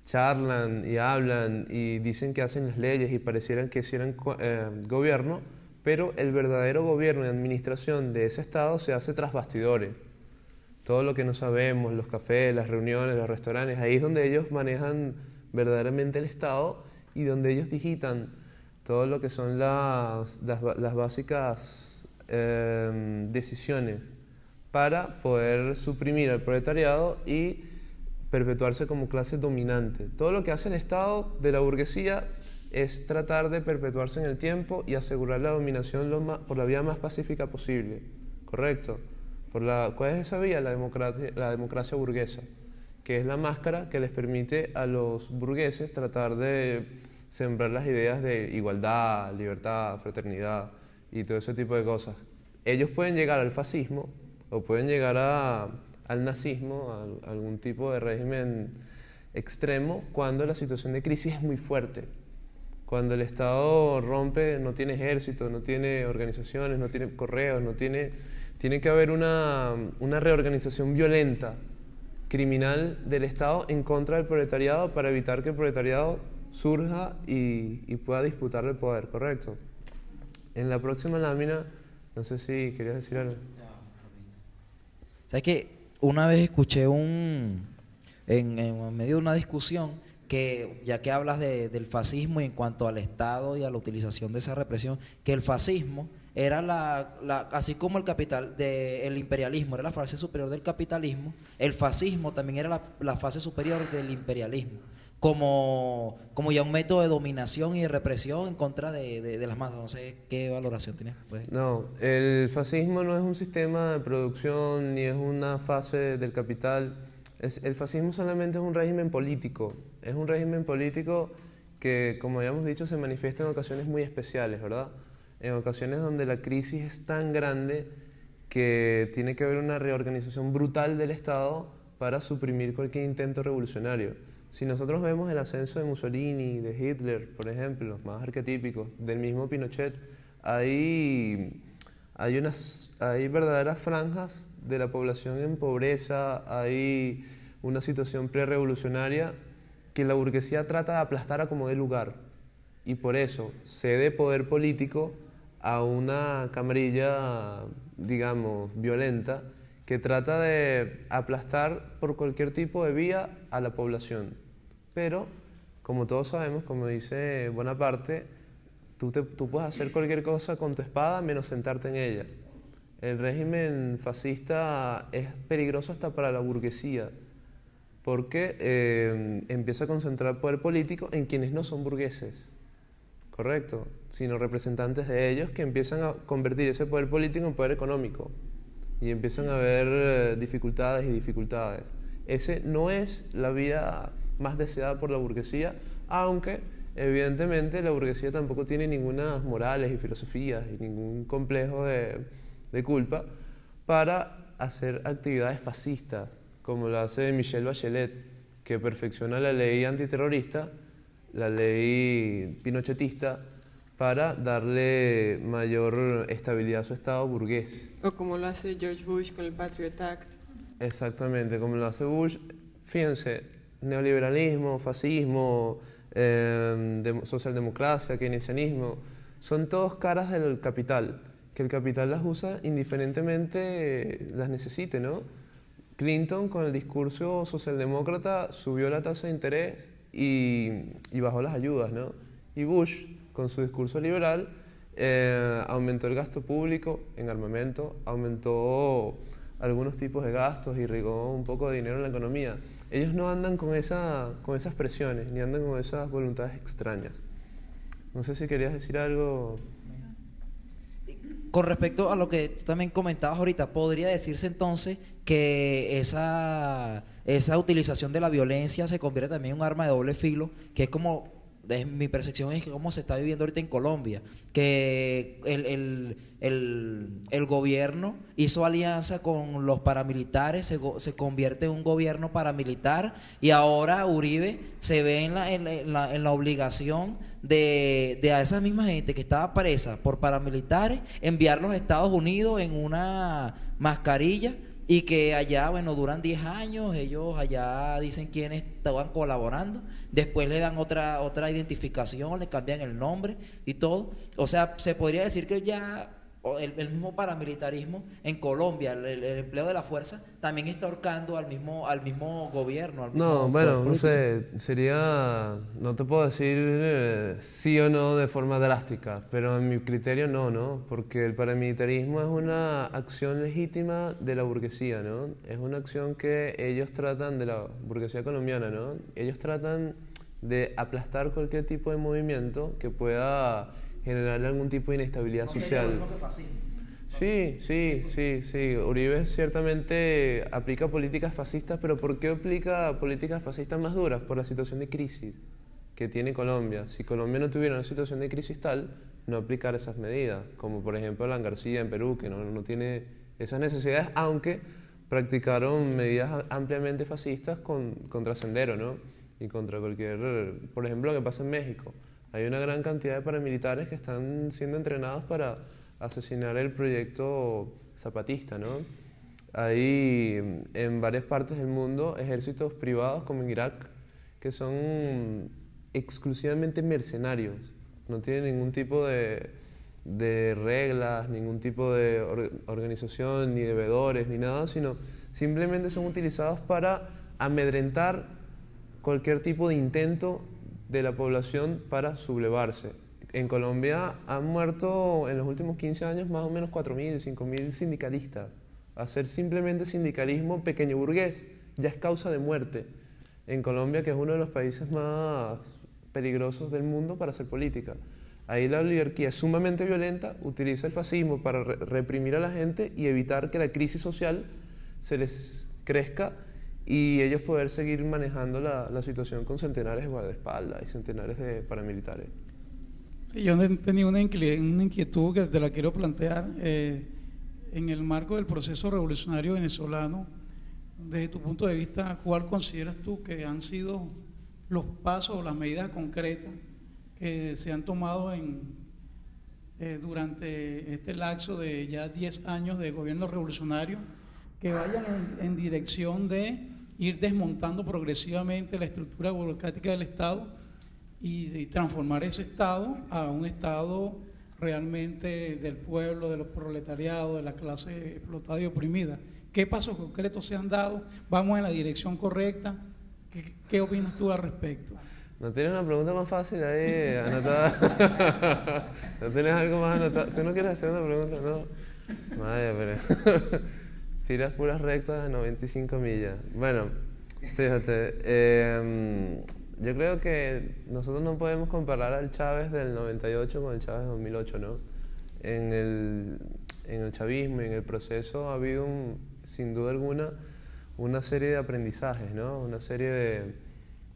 Charlan y hablan y dicen que hacen las leyes y parecieran que hicieran gobierno, pero el verdadero gobierno y administración de ese Estado se hace tras bastidores. Todo lo que no sabemos, los cafés, las reuniones, los restaurantes, ahí es donde ellos manejan verdaderamente el Estado y donde ellos digitan todo lo que son las básicas decisiones para poder suprimir al proletariado y perpetuarse como clase dominante. Todo lo que hace el Estado de la burguesía es tratar de perpetuarse en el tiempo y asegurar la dominación por la vía más pacífica posible, ¿correcto? ¿Cuál es esa vía? La democracia burguesa, que es la máscara que les permite a los burgueses tratar de sembrar las ideas de igualdad, libertad, fraternidad y todo ese tipo de cosas. Ellos pueden llegar al fascismo o pueden llegar al nazismo, a algún tipo de régimen extremo, cuando la situación de crisis es muy fuerte. Cuando el Estado rompe, no tiene ejército, no tiene organizaciones, no tiene correos, tiene que haber una reorganización violenta, criminal del Estado en contra del proletariado para evitar que el proletariado surja y pueda disputar el poder, ¿correcto? En la próxima lámina, no sé si querías decir algo. ¿Sabes qué? Una vez escuché en medio de una discusión que, ya que hablas del fascismo y en cuanto al Estado y a la utilización de esa represión, que el fascismo era así como el imperialismo era la fase superior del capitalismo, el fascismo también era la fase superior del imperialismo, como ya un método de dominación y de represión en contra de las masas. No sé qué valoración tienes. Pues. No, el fascismo no es un sistema de producción ni es una fase del capital. El fascismo solamente es un régimen político. Es un régimen político que, como habíamos dicho, se manifiesta en ocasiones muy especiales, ¿verdad? En ocasiones donde la crisis es tan grande que tiene que haber una reorganización brutal del Estado para suprimir cualquier intento revolucionario. Si nosotros vemos el ascenso de Mussolini, de Hitler, por ejemplo, los más arquetípicos, del mismo Pinochet, hay verdaderas franjas de la población en pobreza, hay una situación prerevolucionaria que la burguesía trata de aplastar a como dé lugar. Y por eso cede poder político a una camarilla, digamos, violenta, que trata de aplastar por cualquier tipo de vía a la población. Pero, como todos sabemos, como dice Bonaparte, tú puedes hacer cualquier cosa con tu espada menos sentarte en ella. El régimen fascista es peligroso hasta para la burguesía, porque empieza a concentrar poder político en quienes no son burgueses, ¿correcto? Sino representantes de ellos que empiezan a convertir ese poder político en poder económico. Y empiezan a haber dificultades y dificultades. Ese no es la vía más deseada por la burguesía, aunque evidentemente la burguesía tampoco tiene ninguna morales y filosofías y ningún complejo de culpa, para hacer actividades fascistas, como lo hace Michelle Bachelet, que perfecciona la ley antiterrorista, la ley pinochetista, para darle mayor estabilidad a su Estado burgués. O como lo hace George Bush con el Patriot Act. Exactamente, como lo hace Bush. Fíjense, neoliberalismo, fascismo, socialdemocracia, keynesianismo, son todos caras del capital, que el capital las usa indiferentemente las necesite, ¿no? Clinton, con el discurso socialdemócrata, subió la tasa de interés y bajó las ayudas, ¿no? Y Bush, con su discurso liberal, aumentó el gasto público en armamento, aumentó algunos tipos de gastos, irrigó un poco de dinero en la economía. Ellos no andan con esas presiones, ni andan con esas voluntades extrañas. No sé si querías decir algo. Con respecto a lo que tú también comentabas ahorita, ¿podría decirse entonces que esa utilización de la violencia se convierte también en un arma de doble filo, que es como, mi percepción es que como se está viviendo ahorita en Colombia, que el gobierno hizo alianza con los paramilitares, se convierte en un gobierno paramilitar, y ahora Uribe se ve en la obligación de a esa misma gente que estaba presa por paramilitares, enviarlos a Estados Unidos en una mascarilla, y que allá, bueno, duran 10 años, ellos allá dicen quiénes estaban colaborando, después le dan otra identificación, le cambian el nombre y todo. O sea, se podría decir que ya el mismo paramilitarismo en Colombia, el empleo de la fuerza, también está ahorcando al mismo gobierno. No, bueno, no sé, no te puedo decir sí o no de forma drástica, pero en mi criterio no, porque el paramilitarismo es una acción legítima de la burguesía, ¿no? Es una acción que ellos tratan, de la burguesía colombiana, ¿no? Ellos tratan de aplastar cualquier tipo de movimiento que pueda generar algún tipo de inestabilidad social. Sí. Uribe ciertamente aplica políticas fascistas, pero ¿por qué aplica políticas fascistas más duras? Por la situación de crisis que tiene Colombia. Si Colombia no tuviera una situación de crisis tal, no aplicar esas medidas, como por ejemplo Alan García en Perú, que no tiene esas necesidades, aunque practicaron medidas ampliamente fascistas contra Sendero, ¿no? Y contra cualquier, por ejemplo, lo que pasa en México. Hay una gran cantidad de paramilitares que están siendo entrenados para asesinar el proyecto zapatista, ¿no? Hay en varias partes del mundo ejércitos privados, como en Irak, que son exclusivamente mercenarios. No tienen ningún tipo de reglas, ningún tipo de organización, ni de veedores, ni nada, sino simplemente son utilizados para amedrentar cualquier tipo de intento de la población para sublevarse. En Colombia han muerto en los últimos 15 años más o menos 4.000, 5.000 sindicalistas. Hacer simplemente sindicalismo pequeño burgués ya es causa de muerte. En Colombia, que es uno de los países más peligrosos del mundo para hacer política. Ahí la oligarquía es sumamente violenta, utiliza el fascismo para reprimir a la gente y evitar que la crisis social se les crezca y ellos poder seguir manejando la situación con centenares de guardaespaldas y centenares de paramilitares. Sí, yo tenía una inquietud que te la quiero plantear. En el marco del proceso revolucionario venezolano, desde tu punto de vista, ¿cuál consideras tú que han sido los pasos o las medidas concretas que se han tomado durante este lapso de ya 10 años de gobierno revolucionario, que vayan en dirección de ir desmontando progresivamente la estructura burocrática del Estado y de transformar ese Estado a un Estado realmente del pueblo, de los proletariados, de la clase explotada y oprimida? ¿Qué pasos concretos se han dado? ¿Vamos en la dirección correcta? ¿Qué opinas tú al respecto? ¿No tienes una pregunta más fácil ahí anotada? ¿No tienes algo más anotado? ¿Tú no quieres hacer una pregunta? No. Vaya, pero tiras puras rectas a 95 millas. Bueno, fíjate, yo creo que nosotros no podemos comparar al Chávez del 98 con el Chávez del 2008, ¿no? En el chavismo y en el proceso ha habido, sin duda alguna, una serie de aprendizajes, ¿no? Una serie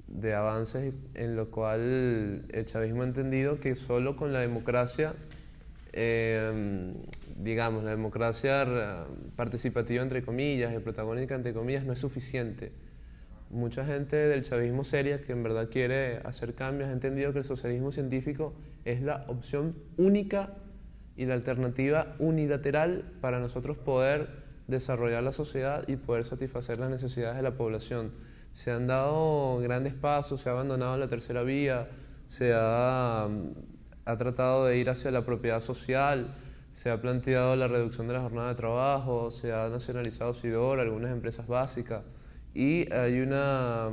de avances en lo cual el chavismo ha entendido que solo con la democracia digamos, la democracia participativa, entre comillas, y protagónica, entre comillas, no es suficiente. Mucha gente del chavismo seria, que en verdad quiere hacer cambios, ha entendido que el socialismo científico es la opción única y la alternativa unilateral para nosotros poder desarrollar la sociedad y poder satisfacer las necesidades de la población. Se han dado grandes pasos, se ha abandonado la tercera vía, se ha tratado de ir hacia la propiedad social, se ha planteado la reducción de la jornada de trabajo, se ha nacionalizado Sidor, algunas empresas básicas, y hay una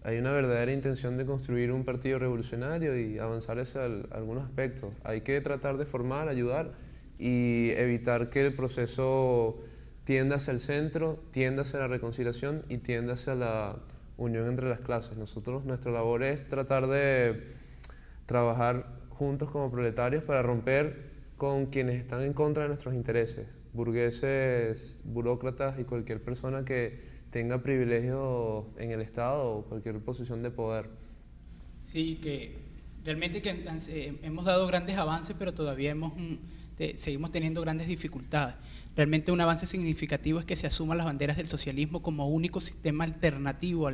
verdadera intención de construir un partido revolucionario y avanzar hacia algunos aspectos. Hay que tratar de formar, ayudar y evitar que el proceso tienda hacia el centro, tienda hacia la reconciliación y tienda hacia la unión entre las clases. Nuestra labor es tratar de trabajar juntos como proletarios para romper con quienes están en contra de nuestros intereses, burgueses, burócratas y cualquier persona que tenga privilegios en el Estado o cualquier posición de poder. Sí, que realmente hemos dado grandes avances, pero todavía seguimos teniendo grandes dificultades. Realmente un avance significativo es que se asuman las banderas del socialismo como único sistema alternativo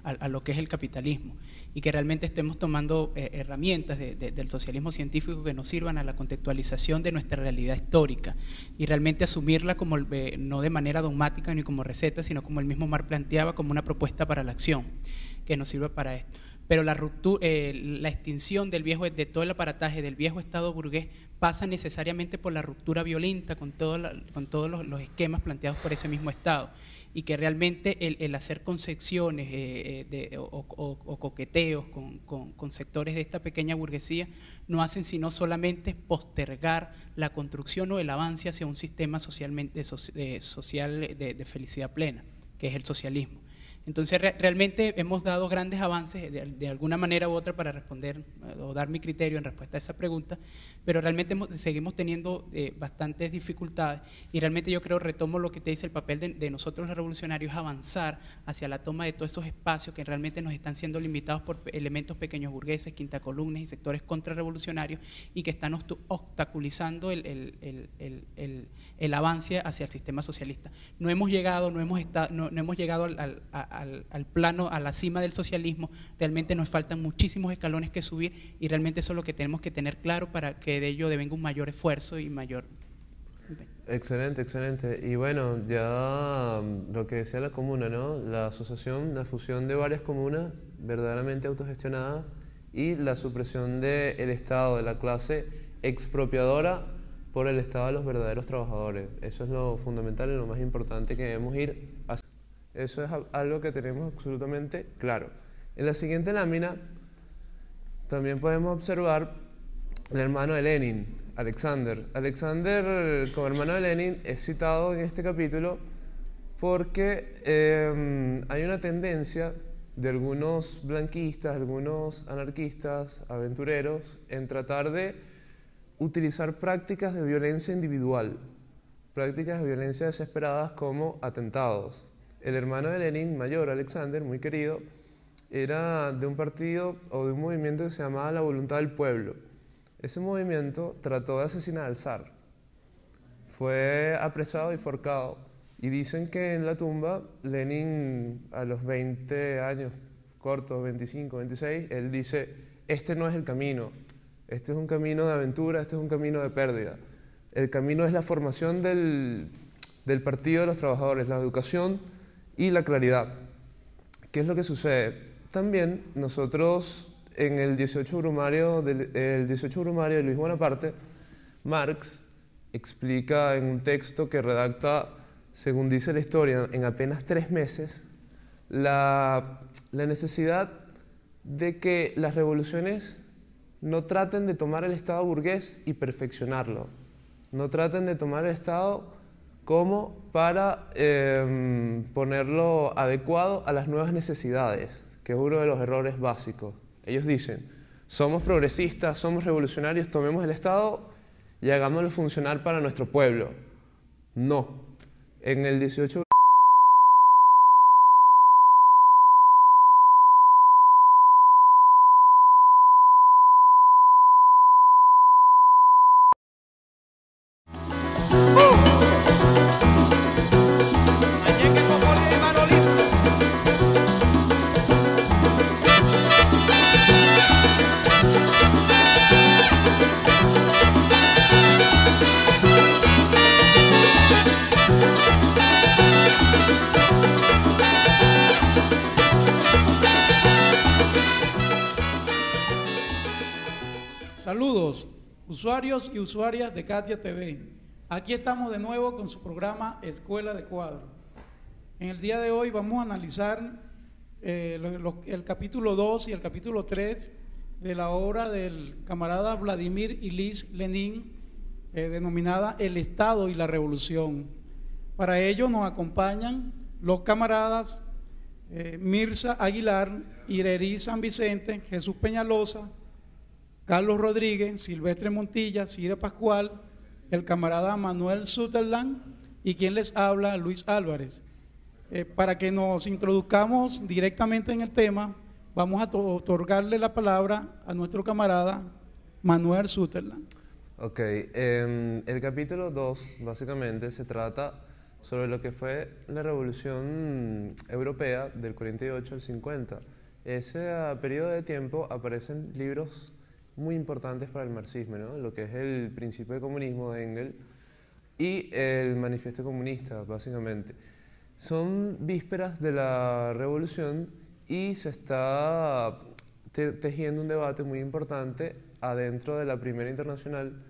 a lo que es el capitalismo, y que realmente estemos tomando herramientas del socialismo científico que nos sirvan a la contextualización de nuestra realidad histórica, y realmente asumirla como no de manera dogmática ni como receta, sino como el mismo Marx planteaba, como una propuesta para la acción que nos sirva para esto. Pero la extinción de todo el aparataje del viejo Estado burgués pasa necesariamente por la ruptura violenta con todos los esquemas planteados por ese mismo Estado, y que realmente el hacer concesiones o coqueteos con sectores de esta pequeña burguesía no hacen sino solamente postergar la construcción o el avance hacia un sistema social de felicidad plena, que es el socialismo. Entonces, realmente hemos dado grandes avances de alguna manera u otra para responder o dar mi criterio en respuesta a esa pregunta, pero realmente seguimos teniendo bastantes dificultades, y realmente yo creo, retomo lo que te dice, el papel de nosotros los revolucionarios, avanzar hacia la toma de todos esos espacios que realmente nos están siendo limitados por elementos pequeños burgueses, quinta columnas y sectores contrarrevolucionarios, y que están obstaculizando el avance hacia el sistema socialista. No hemos llegado al plano, a la cima del socialismo. Realmente nos faltan muchísimos escalones que subir, y realmente eso es lo que tenemos que tener claro para que de ello devenga un mayor esfuerzo y mayor... Excelente, excelente. Y bueno, ya lo que decía la comuna, ¿no? La asociación, la fusión de varias comunas verdaderamente autogestionadas y la supresión del Estado, de la clase expropiadora por el Estado de los verdaderos trabajadores. Eso es lo fundamental y lo más importante que debemos ir hacia. Eso es algo que tenemos absolutamente claro. En la siguiente lámina también podemos observar el hermano de Lenin, Alexander. Alexander, como hermano de Lenin, es citado en este capítulo porque hay una tendencia de algunos blanquistas, algunos anarquistas, aventureros, en tratar de utilizar prácticas de violencia individual, prácticas de violencia desesperadas como atentados. El hermano de Lenin, mayor, Alexander, muy querido, era de un partido o de un movimiento que se llamaba La Voluntad del Pueblo. Ese movimiento trató de asesinar al zar. Fue apresado y forcado. Y dicen que en la tumba, Lenin, a los 20 años cortos, 25, 26, él dice: este no es el camino, este es un camino de aventura, este es un camino de pérdida. El camino es la formación del Partido de los Trabajadores, la educación y la claridad. ¿Qué es lo que sucede? También nosotros, en el 18 brumario de Luis Bonaparte, Marx explica en un texto que redacta, según dice la historia, en apenas 3 meses, la necesidad de que las revoluciones no traten de tomar el Estado burgués y perfeccionarlo. No traten de tomar el Estado como para ponerlo adecuado a las nuevas necesidades, que es uno de los errores básicos. Ellos dicen: somos progresistas, somos revolucionarios, tomemos el Estado y hagámoslo funcionar para nuestro pueblo. No. En el 18 Saludos, usuarios y usuarias de Katia TV. Aquí estamos de nuevo con su programa Escuela de Cuadro. En el día de hoy vamos a analizar el capítulo 2 y el capítulo 3 de la obra del camarada Vladimir Ilich Lenin, denominada El Estado y la Revolución. Para ello nos acompañan los camaradas Mirza Aguilar, Ireri San Vicente, Jesús Peñalosa, Carlos Rodríguez, Silvestre Montilla, Cira Pascual, el camarada Manuel Sutherland y quien les habla, Luis Álvarez. Para que nos introduzcamos directamente en el tema, vamos a otorgarle la palabra a nuestro camarada Manuel Sutherland. Ok, el capítulo 2 básicamente se trata sobre lo que fue la Revolución Europea del 48 al 50. Ese periodo de tiempo aparecen libros muy importantes para el marxismo, ¿no? Lo que es el Principio del Comunismo de Engels y el Manifiesto Comunista, básicamente. Son vísperas de la Revolución y se está tejiendo un debate muy importante adentro de la Primera Internacional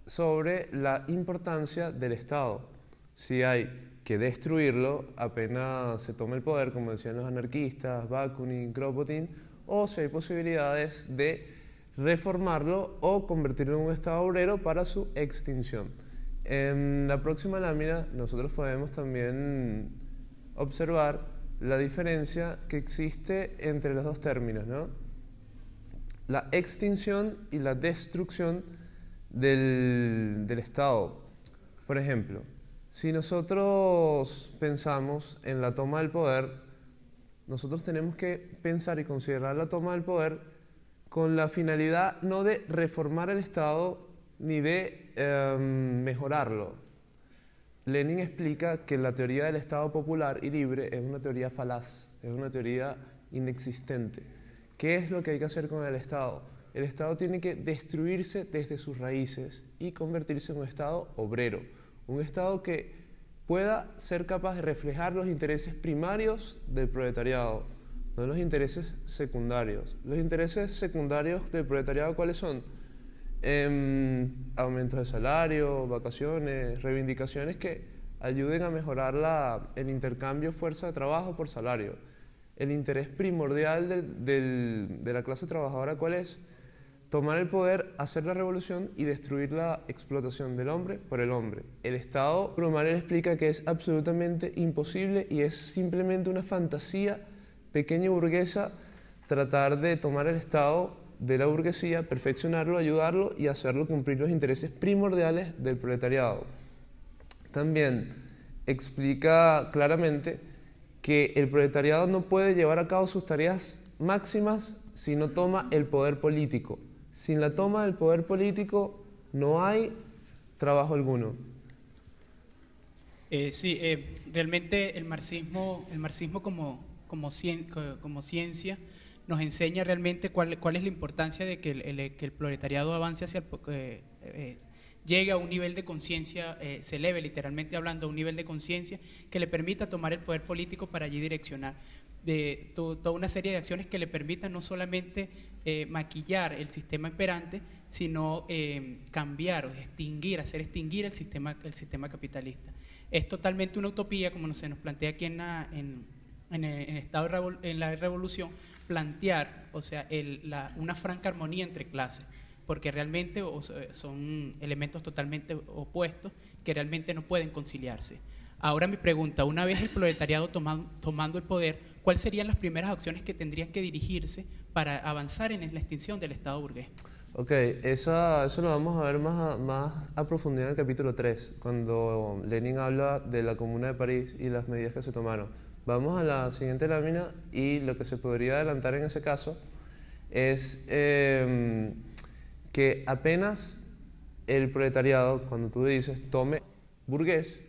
sobre la importancia del Estado. Si hay que destruirlo apenas se tome el poder, como decían los anarquistas, Bakunin, Kropotkin, o si hay posibilidades de reformarlo o convertirlo en un Estado obrero para su extinción. En la próxima lámina nosotros podemos también observar la diferencia que existe entre los dos términos, ¿no? La extinción y la destrucción del Estado. Por ejemplo, si nosotros pensamos en la toma del poder, nosotros tenemos que pensar y considerar la toma del poder con la finalidad no de reformar el Estado ni de mejorarlo. Lenin explica que la teoría del Estado popular y libre es una teoría falaz, es una teoría inexistente. ¿Qué es lo que hay que hacer con el Estado? El Estado tiene que destruirse desde sus raíces y convertirse en un Estado obrero, un Estado que pueda ser capaz de reflejar los intereses primarios del proletariado, no los intereses secundarios. Los intereses secundarios del proletariado, ¿cuáles son? Aumentos de salario, vacaciones, reivindicaciones que ayuden a mejorar el intercambio fuerza de trabajo por salario. El interés primordial de la clase trabajadora, ¿cuál es? Tomar el poder, hacer la revolución y destruir la explotación del hombre por el hombre. El Estado Brumarer explica que es absolutamente imposible y es simplemente una fantasía pequeña burguesa tratar de tomar el Estado de la burguesía, perfeccionarlo, ayudarlo y hacerlo cumplir los intereses primordiales del proletariado. También explica claramente que el proletariado no puede llevar a cabo sus tareas máximas si no toma el poder político. Sin la toma del poder político no hay trabajo alguno. Realmente el marxismo como ciencia nos enseña realmente cuál es la importancia de que el proletariado avance hacia llegue a un nivel de conciencia, se eleve literalmente hablando a un nivel de conciencia que le permita tomar el poder político para allí direccionar de toda una serie de acciones que le permitan no solamente maquillar el sistema imperante, sino cambiar o hacer extinguir el sistema capitalista. Es totalmente una utopía, como se nos plantea aquí en la revolución, plantear, o sea, una franca armonía entre clases, porque realmente son elementos totalmente opuestos que realmente no pueden conciliarse. Ahora mi pregunta, una vez el proletariado tomando el poder, ¿cuáles serían las primeras acciones que tendrían que dirigirse para avanzar en la extinción del Estado burgués? Ok, eso lo vamos a ver más a profundidad en el capítulo 3, cuando Lenin habla de la Comuna de París y las medidas que se tomaron. Vamos a la siguiente lámina y lo que se podría adelantar en ese caso es que apenas el proletariado, cuando tú dices tome burgués,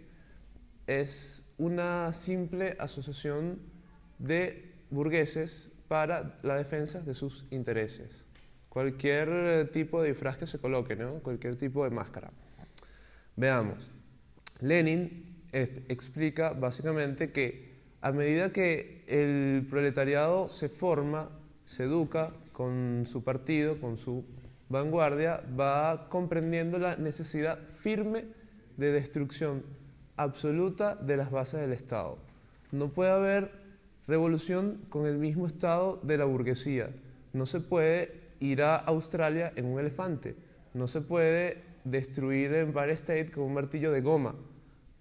es una simple asociación de burgueses para la defensa de sus intereses. Cualquier tipo de disfraz que se coloque, ¿no? Cualquier tipo de máscara. Veamos. Lenin explica básicamente que a medida que el proletariado se forma, se educa con su partido, con su vanguardia va comprendiendo la necesidad firme de destrucción absoluta de las bases del Estado. No puede haber revolución con el mismo estado de la burguesía. No se puede ir a Australia en un elefante. No se puede destruir el Empire State con un martillo de goma.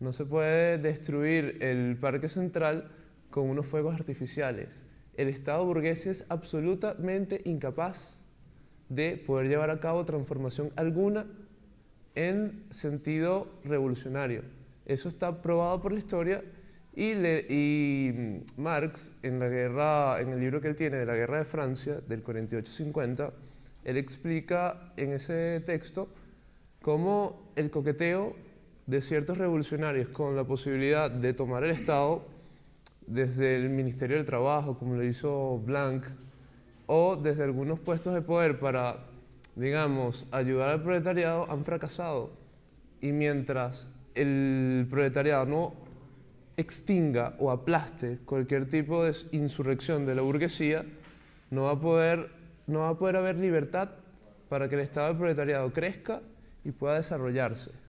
No se puede destruir el Parque Central con unos fuegos artificiales. El Estado burgués es absolutamente incapaz de poder llevar a cabo transformación alguna en sentido revolucionario. Eso está probado por la historia y Marx, en el libro que él tiene de la Guerra de Francia, del 48-50, él explica en ese texto cómo el coqueteo de ciertos revolucionarios con la posibilidad de tomar el Estado desde el Ministerio del Trabajo, como lo hizo Blanc, o desde algunos puestos de poder para, digamos, ayudar al proletariado, han fracasado. Y mientras el proletariado no extinga o aplaste cualquier tipo de insurrección de la burguesía, no va a poder haber libertad para que el Estado del proletariado crezca y pueda desarrollarse.